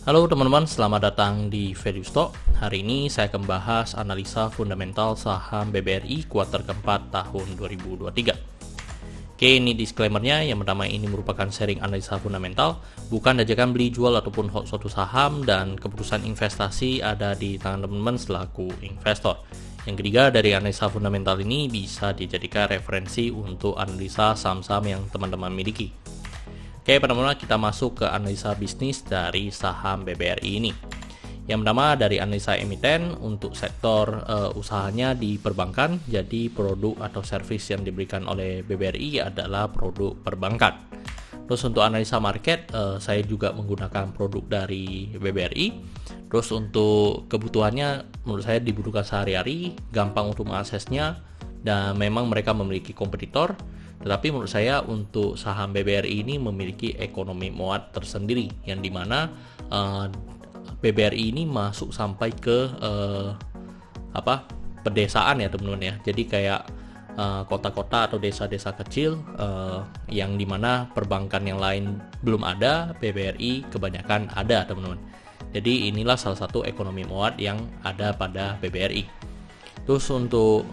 Halo teman-teman, selamat datang di Value Stock. Hari ini saya akan bahas analisa fundamental saham BBRI kuartal keempat tahun 2023. Oke, ini disclaimer-nya. Yang pertama, ini merupakan sharing analisa fundamental, bukan ajakan beli jual ataupun hold suatu saham, dan keputusan investasi ada di tangan teman-teman selaku investor. Yang ketiga, dari analisa fundamental ini bisa dijadikan referensi untuk analisa saham-saham yang teman-teman miliki. Oke, pertama kita masuk ke analisa bisnis dari saham BBRI ini. Yang pertama dari analisa emiten untuk sektor usahanya di perbankan, jadi produk atau service yang diberikan oleh BBRI adalah produk perbankan. Terus untuk analisa market, saya juga menggunakan produk dari BBRI. Terus untuk kebutuhannya menurut saya dibutuhkan sehari-hari, gampang untuk mengaksesnya, dan memang mereka memiliki kompetitor. Tetapi menurut saya untuk saham BBRI ini memiliki ekonomi muat tersendiri, yang dimana BBRI ini masuk sampai ke pedesaan ya teman-teman ya. Jadi kayak kota-kota atau desa-desa kecil yang dimana perbankan yang lain belum ada, BBRI kebanyakan ada teman-teman. Jadi inilah salah satu ekonomi muat yang ada pada BBRI. Terus untuk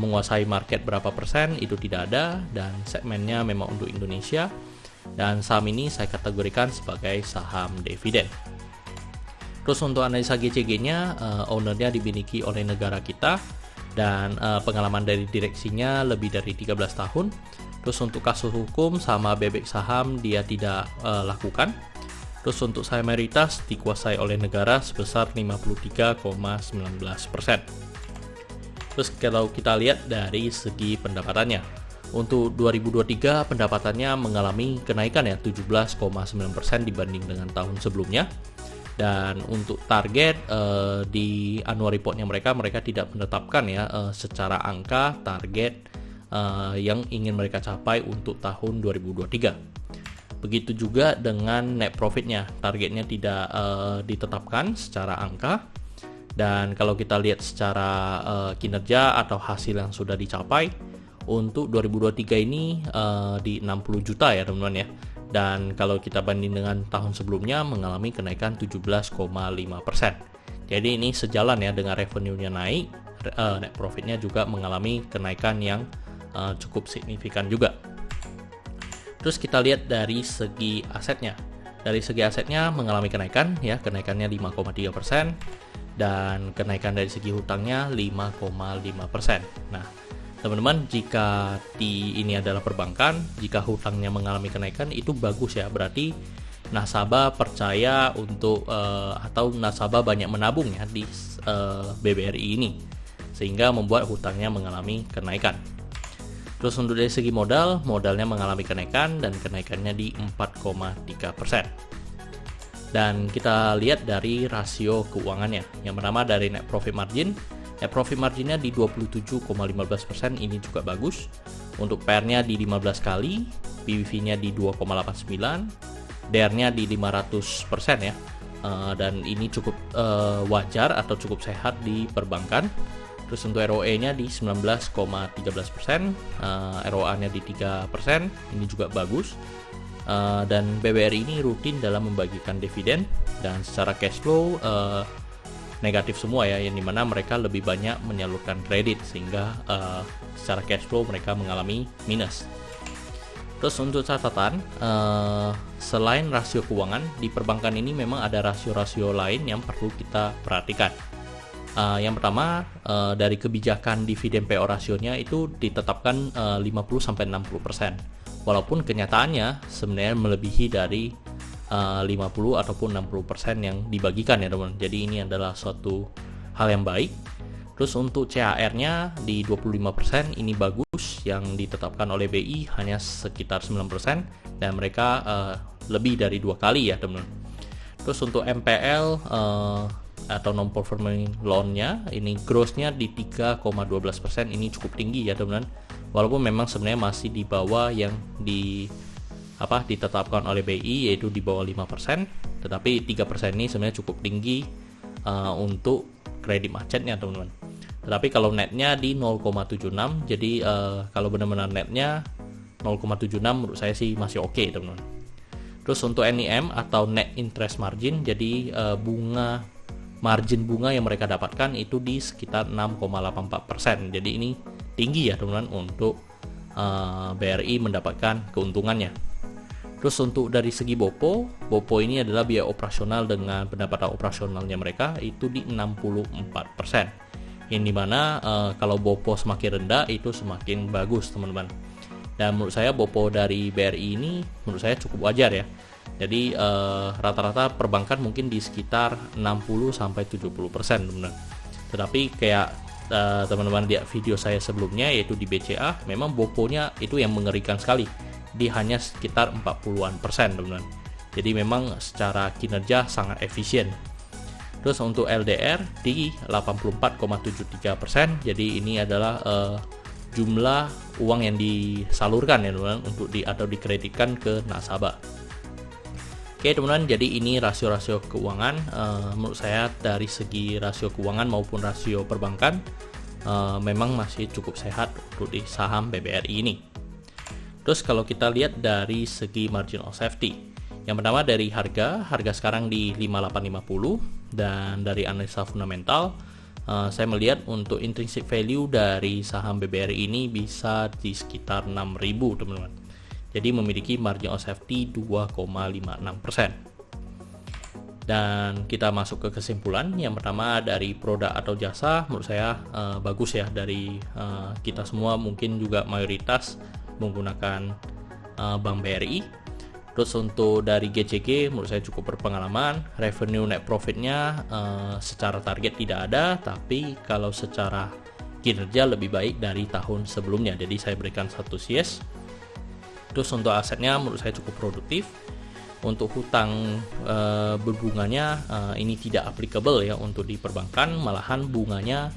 menguasai market berapa persen itu tidak ada, dan segmennya memang untuk Indonesia, dan saham ini saya kategorikan sebagai saham dividen. Terus untuk analisa GCG-nya, ownernya dimiliki oleh negara kita, dan pengalaman dari direksinya lebih dari 13 tahun. Terus untuk kasus hukum sama bebek saham dia tidak lakukan. Terus untuk saham mayoritas dikuasai oleh negara sebesar 53,19%. Terus kalau kita lihat dari segi pendapatannya, untuk 2023 pendapatannya mengalami kenaikan ya 17,9% dibanding dengan tahun sebelumnya. Dan untuk target di annual reportnya mereka tidak menetapkan ya secara angka target yang ingin mereka capai untuk tahun 2023. Begitu juga dengan net profitnya, targetnya tidak ditetapkan secara angka. Dan kalau kita lihat secara kinerja atau hasil yang sudah dicapai untuk 2023 ini di 60 juta ya teman-teman ya. Dan kalau kita banding dengan tahun sebelumnya mengalami kenaikan 17,5%. Jadi ini sejalan ya dengan revenue-nya naik, net profit-nya juga mengalami kenaikan yang cukup signifikan juga. Terus kita lihat dari segi asetnya. Dari segi asetnya mengalami kenaikan ya, kenaikannya 5,3%. Dan kenaikan dari segi hutangnya 5,5%. Nah, teman-teman, jika ini adalah perbankan, jika hutangnya mengalami kenaikan itu bagus ya, berarti nasabah percaya untuk atau nasabah banyak menabung ya di BBRI ini, sehingga membuat hutangnya mengalami kenaikan. Terus untuk dari segi modalnya mengalami kenaikan, dan kenaikannya di 4,3%. Dan kita lihat dari rasio keuangannya. Yang pertama dari net profit margin. Net profit marginnya di 27,15%, ini juga bagus. Untuk PER-nya di 15 kali, PBV-nya di 2,89, DER-nya di 500% ya. Dan ini cukup wajar atau cukup sehat di perbankan. Terus untuk ROE-nya di 19,13%, ROA-nya di 3%, ini juga bagus. Dan BBRI ini rutin dalam membagikan dividen, dan secara cash flow negatif semua ya, yang dimana mereka lebih banyak menyalurkan kredit, sehingga secara cash flow mereka mengalami minus. Terus untuk catatan, selain rasio keuangan di perbankan ini memang ada rasio-rasio lain yang perlu kita perhatikan. Yang pertama, dari kebijakan dividen payout rasionya itu ditetapkan 50-60%. Walaupun kenyataannya sebenarnya melebihi dari 50 ataupun 60% yang dibagikan ya teman. Jadi ini adalah suatu hal yang baik. Terus untuk CAR-nya di 25%, ini bagus, yang ditetapkan oleh BI hanya sekitar 9%, dan mereka lebih dari 2 kali ya teman. Terus untuk MPL atau non-performing loan-nya, ini gross-nya di 3,12%, ini cukup tinggi ya teman. Walaupun memang sebenarnya masih di bawah yang ditetapkan oleh BI, yaitu di bawah 5%, tetapi 3% ini sebenarnya cukup tinggi untuk kredit macetnya teman-teman. Tetapi kalau netnya di 0,76, jadi kalau benar-benar netnya 0,76 menurut saya sih masih oke teman-teman. Terus untuk NIM atau net interest margin, jadi margin bunga yang mereka dapatkan itu di sekitar 6,84%. Jadi ini tinggi ya teman-teman untuk BRI mendapatkan keuntungannya. Terus untuk dari segi Bopo ini adalah biaya operasional dengan pendapatan operasionalnya mereka itu di 64%. Yang dimana kalau Bopo semakin rendah itu semakin bagus teman-teman. Dan menurut saya Bopo dari BRI ini menurut saya cukup wajar ya. Jadi rata-rata perbankan mungkin di sekitar 60-70% teman-teman. Tetapi kayak teman-teman lihat video saya sebelumnya yaitu di BCA, memang Bopo-nya itu yang mengerikan sekali. Di hanya sekitar 40-an persen teman-teman. Jadi memang secara kinerja sangat efisien. Terus untuk LDR di 84,73%. Jadi ini adalah jumlah uang yang disalurkan ya teman-teman untuk atau dikreditkan ke nasabah. Oke teman-teman, jadi ini rasio-rasio keuangan. Menurut saya dari segi rasio keuangan maupun rasio perbankan memang masih cukup sehat untuk di saham BBRI ini. Terus kalau kita lihat dari segi margin of safety, yang pertama dari harga sekarang di 5850, dan dari analisa fundamental saya melihat untuk intrinsic value dari saham BBRI ini bisa di sekitar 6.000 teman-teman. Jadi memiliki margin of safety 2,56%. Dan kita masuk ke kesimpulan. Yang pertama dari produk atau jasa menurut saya bagus ya, dari kita semua mungkin juga mayoritas menggunakan Bank BRI. Terus untuk dari GCG menurut saya cukup berpengalaman. Revenue net profitnya secara target tidak ada, tapi kalau secara kinerja lebih baik dari tahun sebelumnya. Jadi saya berikan 1 yes. Terus untuk asetnya menurut saya cukup produktif. Untuk hutang berbunganya ini tidak applicable ya untuk di perbankan, malahan bunganya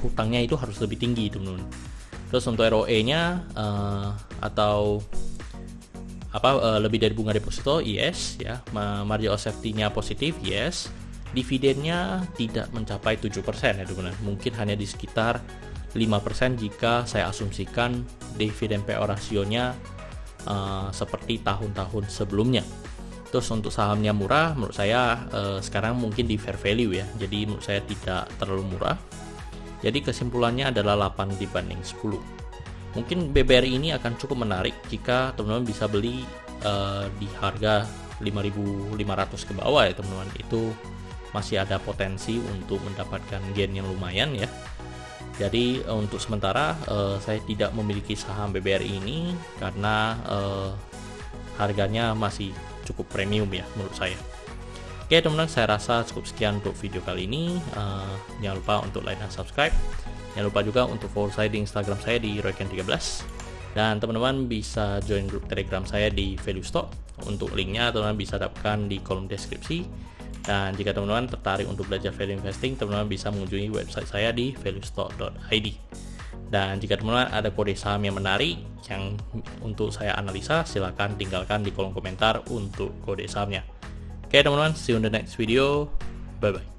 hutangnya itu harus lebih tinggi teman-teman. Terus untuk ROE-nya atau lebih dari bunga deposito, yes ya. Margin of safety-nya positif, yes. Dividennya tidak mencapai 7% ya teman-teman. Mungkin hanya di sekitar 5% jika saya asumsikan dividen payout rasionya seperti tahun-tahun sebelumnya. Terus untuk sahamnya murah, menurut saya sekarang mungkin di fair value ya. Jadi menurut saya tidak terlalu murah. Jadi kesimpulannya adalah 8 dibanding 10. Mungkin BBRI ini akan cukup menarik jika teman-teman bisa beli di harga 5.500 ke bawah ya teman-teman. Itu masih ada potensi untuk mendapatkan gain yang lumayan ya. Jadi untuk sementara saya tidak memiliki saham BBRI ini karena harganya masih cukup premium ya menurut saya. Oke teman-teman, saya rasa cukup sekian untuk video kali ini. Jangan lupa untuk like dan subscribe. Jangan lupa juga untuk follow saya di Instagram saya di royken13. Dan teman-teman bisa join grup Telegram saya di Value Stock. Untuk linknya teman-teman bisa dapatkan di kolom deskripsi. Dan jika teman-teman tertarik untuk belajar value investing, teman-teman bisa mengunjungi website saya di valuestock.id. Dan jika teman-teman ada kode saham yang menarik yang untuk saya analisa, silakan tinggalkan di kolom komentar untuk kode sahamnya. Oke teman-teman, see you in the next video. Bye bye.